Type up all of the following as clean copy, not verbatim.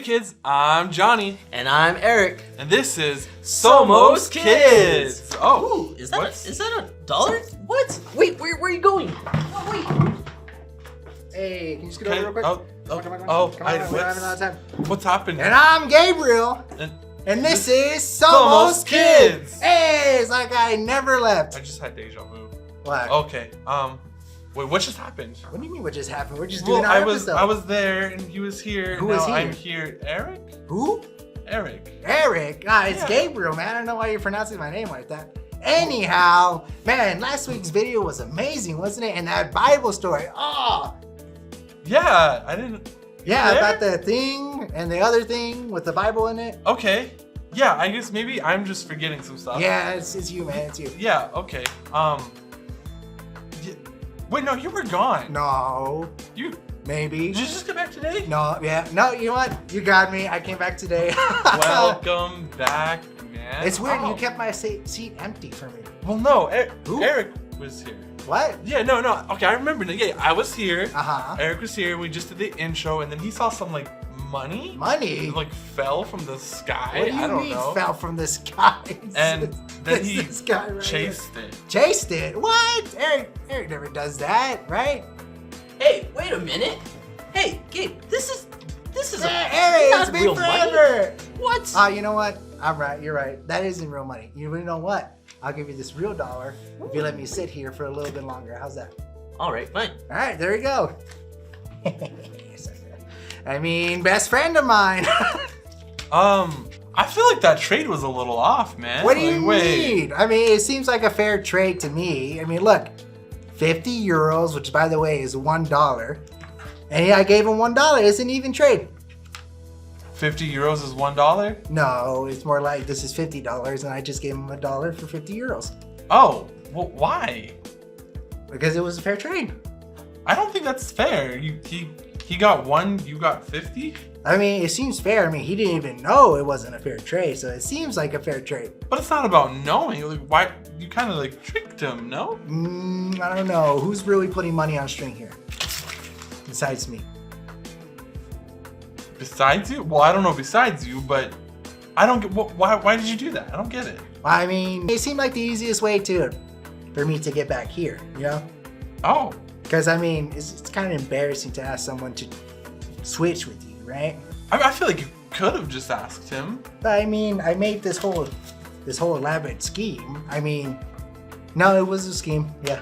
kids, I'm Johnny. And I'm Eric. And this is Somos Kids. Oh, is that $1? What? Wait, where are you going? Oh, wait. Hey, can you scoot over real quick? What's happening? And I'm Gabriel. And this is Somos Kids. Hey, it's like I never left. I just had deja vu. What? Okay. Wait, what just happened? What do you mean what just happened? We're just doing our episode. I was there and he was here. Who was here? I'm here. Eric? Who? Eric. Eric? It's Gabriel, man. I don't know why you're pronouncing my name like that. Anyhow, man, last week's video was amazing, wasn't it? And that Bible story. Oh. Yeah, I didn't. Yeah, about the thing and the other thing with the Bible in it. Okay. Yeah, I guess maybe I'm just forgetting some stuff. Yeah, it's you, man. It's you. Yeah, okay. Wait, no, you were gone. No. Maybe. Did you just get back today? No, yeah. No, you know what? You got me. I came back today. Welcome back, man. It's weird. You kept my seat empty for me. Well, no. Eric was here. What? Yeah, no. Okay, I remember. Yeah, I was here. Uh-huh. Eric was here. We just did the intro, and then he saw some, money? Money? It, fell from the sky. What do you mean fell from the sky? And then he right chased it. Chased it? What? Eric never does that, right? Hey, wait a minute. Hey, Gabe, this is Eric, it's been forever. What? You know what? I'm right. You're right. That isn't real money. You know what? I'll give you this real dollar if you let me sit here for a little bit longer. How's that? All right, fine. All right, there we go. I mean, best friend of mine. I feel like that trade was a little off, man. What do you mean? I mean, it seems like a fair trade to me. I mean, look, 50 euros, which by the way is $1. And I gave him $1. It's an even trade. 50 euros is $1? No, it's more like this is $50 and I just gave him $1 for 50 euros. Oh, well, why? Because it was a fair trade. I don't think that's fair. He got 1, you got 50? I mean, it seems fair. I mean, he didn't even know it wasn't a fair trade, so it seems like a fair trade. But it's not about knowing. Why? You kind of tricked him, no? I don't know. Who's really putting money on string here? Besides me. Besides you? Well, I don't know besides you, but I don't get, why did you do that? I don't get it. I mean, it seemed like the easiest way for me to get back here, you know? Oh. Because, I mean, it's kind of embarrassing to ask someone to switch with you, right? I feel like you could have just asked him. But, I mean, I made this whole elaborate scheme. I mean, no, it was a scheme, yeah.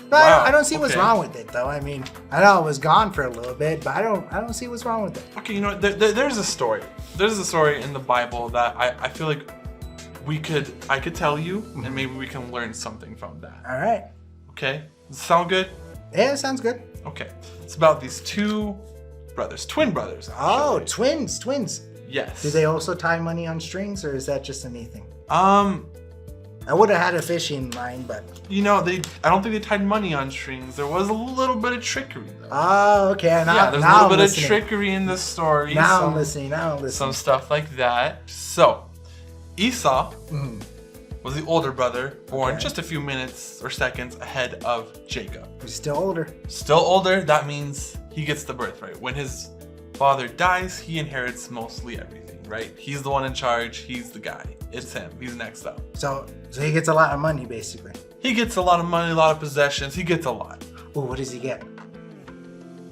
But wow, I don't see what's wrong with it, though. I mean, I know I was gone for a little bit, but I don't see what's wrong with it. Okay, you know what? There's a story. There's a story in the Bible that I feel like I could tell you, and maybe we can learn something from that. All right. Okay? Does it sound good? Yeah, it sounds good. Okay. It's about these two brothers, twin brothers. Actually. Oh, twins. Yes. Do they also tie money on strings, or is that just a me thing? I would have had a fishing line, but... I don't think they tied money on strings. There was a little bit of trickery, though. Oh, okay. There's a little bit of trickery in the story. Now I'm listening. Some stuff like that. So, Esau was the older brother, born just a few minutes or seconds ahead of Jacob. He's still older. Still older, that means he gets the birthright. When his father dies, he inherits mostly everything, right? He's the one in charge. He's the guy. It's him. He's next up. So he gets a lot of money, basically. He gets a lot of money, a lot of possessions. He gets a lot. Oh, what does he get?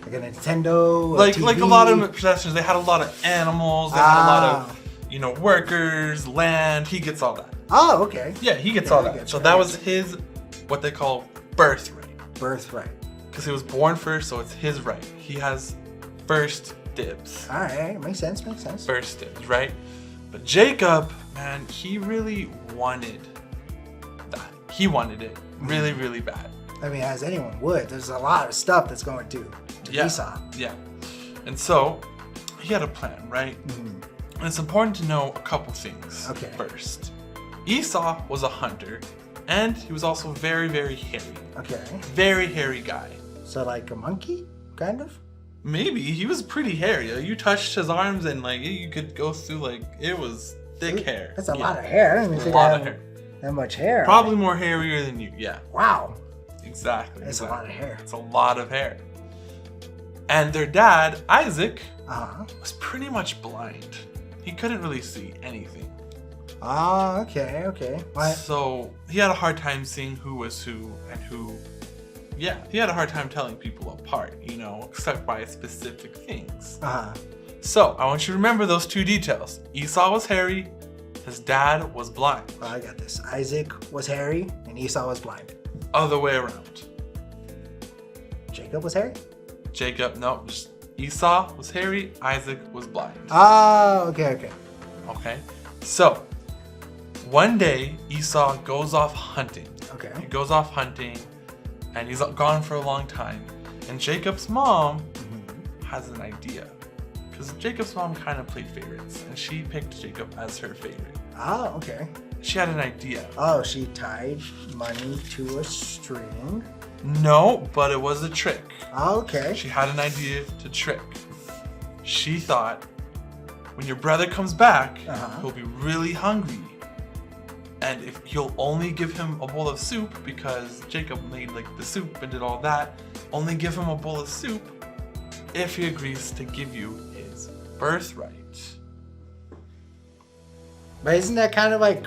Like a Nintendo, like TV? A lot of possessions. They had a lot of animals. They had a lot of, workers, land. He gets all that. Oh, okay. Yeah, he gets all that. So that was his, what they call birthright. Birthright. Because he was born first, so it's his right. He has first dibs. All right, makes sense. First dibs, right? But Jacob, man, he really wanted that. He wanted it really, really bad. I mean, as anyone would. There's a lot of stuff that's going to Esau. Yeah. And so he had a plan, right? And it's important to know a couple things first. Esau was a hunter, and he was also very, very hairy. Okay. Very hairy guy. So like a monkey, kind of? Maybe. He was pretty hairy. You touched his arms and you could go through it was thick hair. That's a lot of hair. I didn't think I had that much hair. Probably more hairier than you, yeah. Wow. Exactly. That's a lot of hair. It's a lot of hair. And their dad, Isaac, Uh-huh. was pretty much blind. He couldn't really see anything. Oh, okay. What? So he had a hard time seeing who was who and who. Yeah, he had a hard time telling people apart, except by specific things. Uh-huh. So I want you to remember those two details. Esau was hairy, his dad was blind. Oh, I got this. Isaac was hairy and Esau was blind. Other way around. Jacob was hairy? Jacob, no, just Esau was hairy, Isaac was blind. Oh, okay. Okay, so one day Esau goes off hunting. Okay. He goes off hunting and he's gone for a long time. And Jacob's mom has an idea. Because Jacob's mom kind of played favorites and she picked Jacob as her favorite. Oh, okay. She had an idea. Oh, she tied money to a string. No, but it was a trick. Okay. She had an idea to trick. She thought, when your brother comes back, he'll be really hungry. And if you'll only give him a bowl of soup, because Jacob made the soup and did all that, only give him a bowl of soup if he agrees to give you his birthright. But isn't that kind of like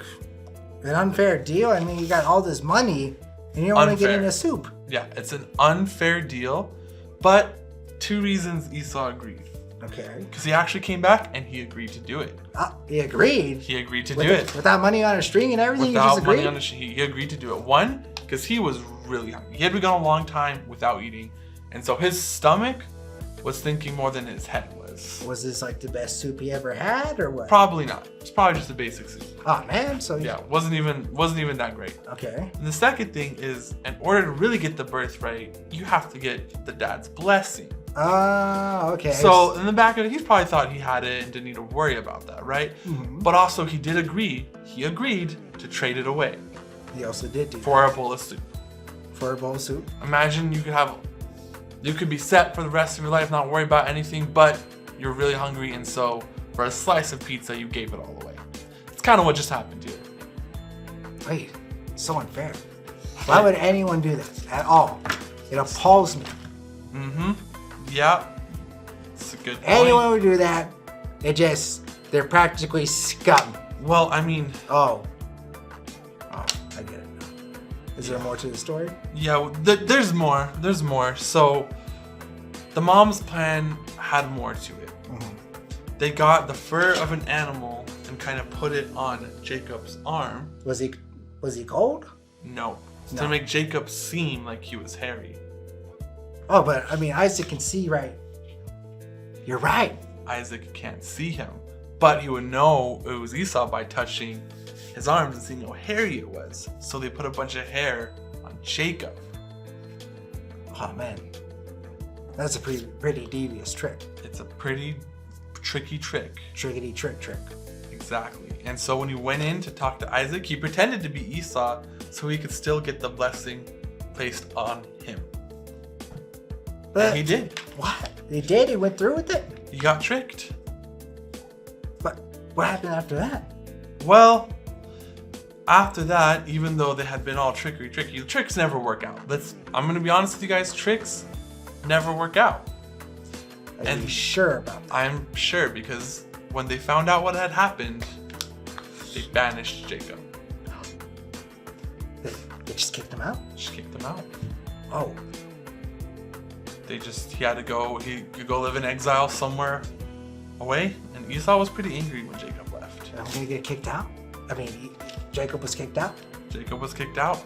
an unfair deal? I mean, you got all this money and you don't want to get in a soup. Yeah, it's an unfair deal, but 2 reasons Esau agreed. Okay. Because he actually came back and he agreed to do it. He agreed? He agreed to do it. Without money on a string and everything, he just Without agreed? money on the he agreed to do it. One, because he was really hungry. He had been gone a long time without eating, and so his stomach was thinking more than his head was. Was this like the best soup he ever had, or what? Probably not. It's probably just a basic soup. Oh man, so Yeah, wasn't even that great. Okay. And the second thing is, in order to really get the birthright, you have to get the dad's blessing. Oh, okay. So in the back of it, he probably thought he had it and didn't need to worry about that, right? But also he did agree. He agreed to trade it away. He also did do for a bowl of soup. For a bowl of soup. Imagine you could be set for the rest of your life, not worry about anything, but you're really hungry, and so for a slice of pizza, you gave it all away. It's kind of what just happened here. Wait, so unfair. Why would anyone do that at all? It appalls me. Yeah. It's a good point. Anyone would do that. They're practically scum. Well, I mean... Oh, I get it now. Is there more to the story? Yeah, there's more. There's more. So, the mom's plan had more to it. They got the fur of an animal and kind of put it on Jacob's arm. Was he cold? No. To make Jacob seem like he was hairy. Oh, but I mean, Isaac can see, right? You're right. Isaac can't see him, but he would know it was Esau by touching his arms and seeing how hairy it was. So they put a bunch of hair on Jacob. Oh man, that's a pretty devious trick. It's a pretty tricky trick. Trickety trick. Exactly. And so when he went in to talk to Isaac, he pretended to be Esau so he could still get the blessing placed on him. But and he did. What? He did? He went through with it? He got tricked. But what happened after that? Well, after that, even though they had been all tricky, tricks never work out. I'm going to be honest with you guys, tricks never work out. Are you sure about that? I'm sure, because when they found out what had happened, they banished Jacob. They just kicked him out? Just kicked him out. Oh. He had to go, he could go live in exile somewhere away, and Esau was pretty angry when Jacob left. I'm gonna get kicked out? I mean, Jacob was kicked out? Jacob was kicked out.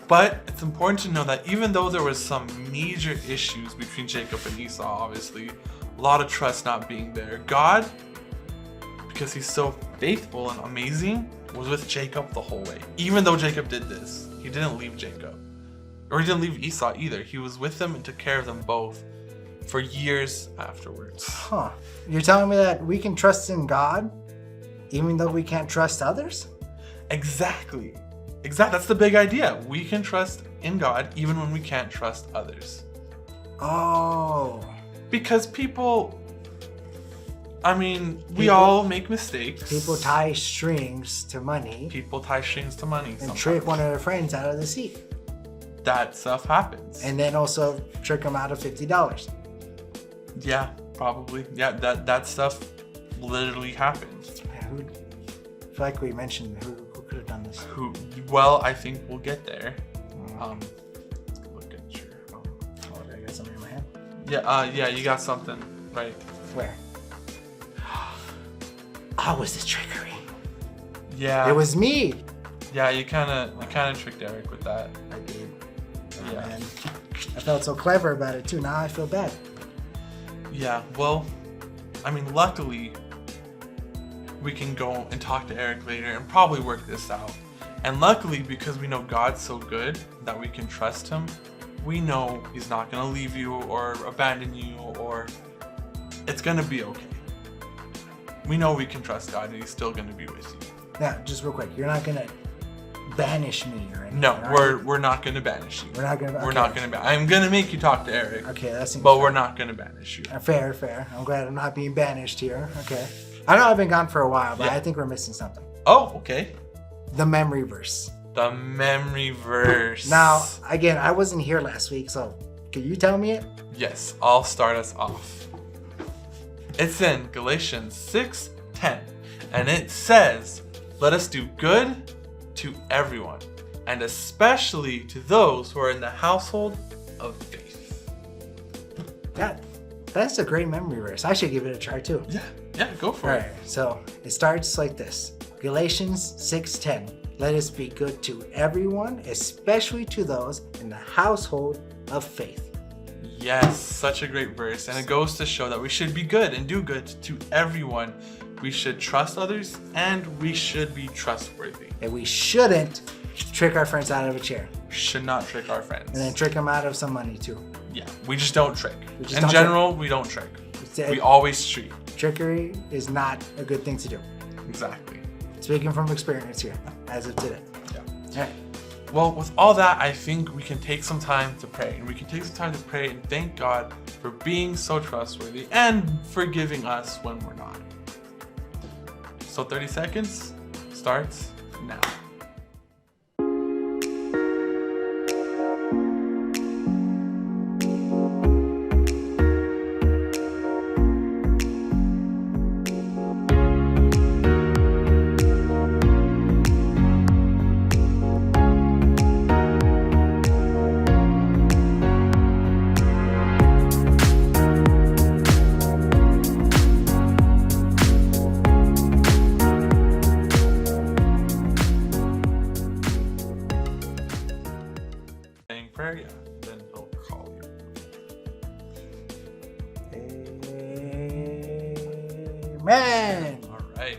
But it's important to know that even though there was some major issues between Jacob and Esau, obviously, a lot of trust not being there, God, because he's so faithful and amazing, was with Jacob the whole way. Even though Jacob did this, he didn't leave Jacob. Or he didn't leave Esau either. He was with them and took care of them both for years afterwards. Huh. You're telling me that we can trust in God even though we can't trust others? Exactly. That's the big idea. We can trust in God even when we can't trust others. Oh. Because people, we all make mistakes. People tie strings to money. People tie strings to money And sometimes. trick one of their friends out of the seat. that stuff happens. And then also trick them out of $50. Yeah, probably. Yeah, that stuff literally happens. Man, I feel like we mentioned who could have done this. Well, I think we'll get there. Look at your. Oh, I got something in my hand. Yeah, you got something, right? Where? Oh, was this trickery? Yeah. It was me. Yeah, you kind of tricked Eric with that. I did. Oh, Yeah. man. I felt so clever about it too. Now I feel bad. Yeah, well, I mean, luckily, we can go and talk to Eric later and probably work this out. And luckily, because we know God's so good that we can trust him, we know he's not going to leave you or abandon you, or it's going to be okay. We know we can trust God and he's still going to be with you. Now, just real quick, you're not gonna banish me or anything. No, right? we're not going to banish you. We're not gonna. We're okay. not going to I'm going to make you talk to Eric. Okay, that seems. But fair. we're not going to banish you. Fair. I'm glad I'm not being banished here. Okay. I know I've been gone for a while, but Yeah. I think we're missing something. Oh, okay. The memory verse. The memory verse. Now, again, I wasn't here last week, so can you tell me it? Yes, I'll start us off. It's in Galatians 6:10, and it says, "Let us do good to everyone, and especially to those who are in the household of faith." That's a great memory verse. I should give it a try too. Yeah, go for All it. right, so it starts like this. Galatians 6:10. Let us be good to everyone, especially to those in the household of faith. Yes, such a great verse, and it goes to show that we should be good and do good to everyone. We should trust others, and we should be trustworthy. And we shouldn't trick our friends out of a chair. We should not trick our friends. And then trick them out of some money too. Yeah, we just don't trick. We just In don't general, we don't trick. It's- We always treat. Trickery is not a good thing to do. Exactly. Speaking from experience here, as of today. Yeah. All right. Well, with all that, I think we can take some time to pray. And we can take some time to pray and thank God for being so trustworthy and forgiving us when we're not. So 30 seconds starts now. Saying prayer, yeah. Then he'll call you. Amen. All right.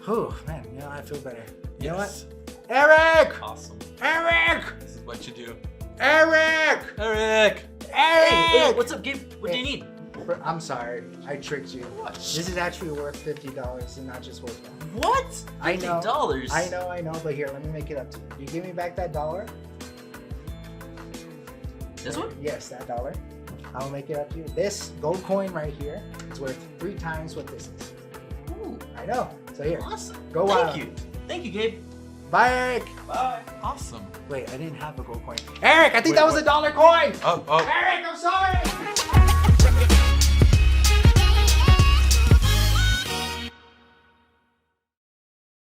Whew, man, I feel better. You know Yes. what? Eric! Awesome. Eric! This is what you do. Eric! Eric! Hey, Eric! what's up, Gabe? What do you need? I'm sorry, I tricked you. What? This is actually worth $50 and not just worth $1. What? I know. $50? I know, but here, let me make it up to you. You give me back that $1? This one? Yes, that $1. I'll make it up to you. This gold coin right here is worth 3 times what this is. Ooh, I know. So here, awesome. Go Thank wild. you. Thank you, Gabe. bye, Eric. Bye. Awesome. Wait, I didn't have a gold coin. Eric, I think Wait, that was what? $1 coin. Oh. Eric, I'm sorry.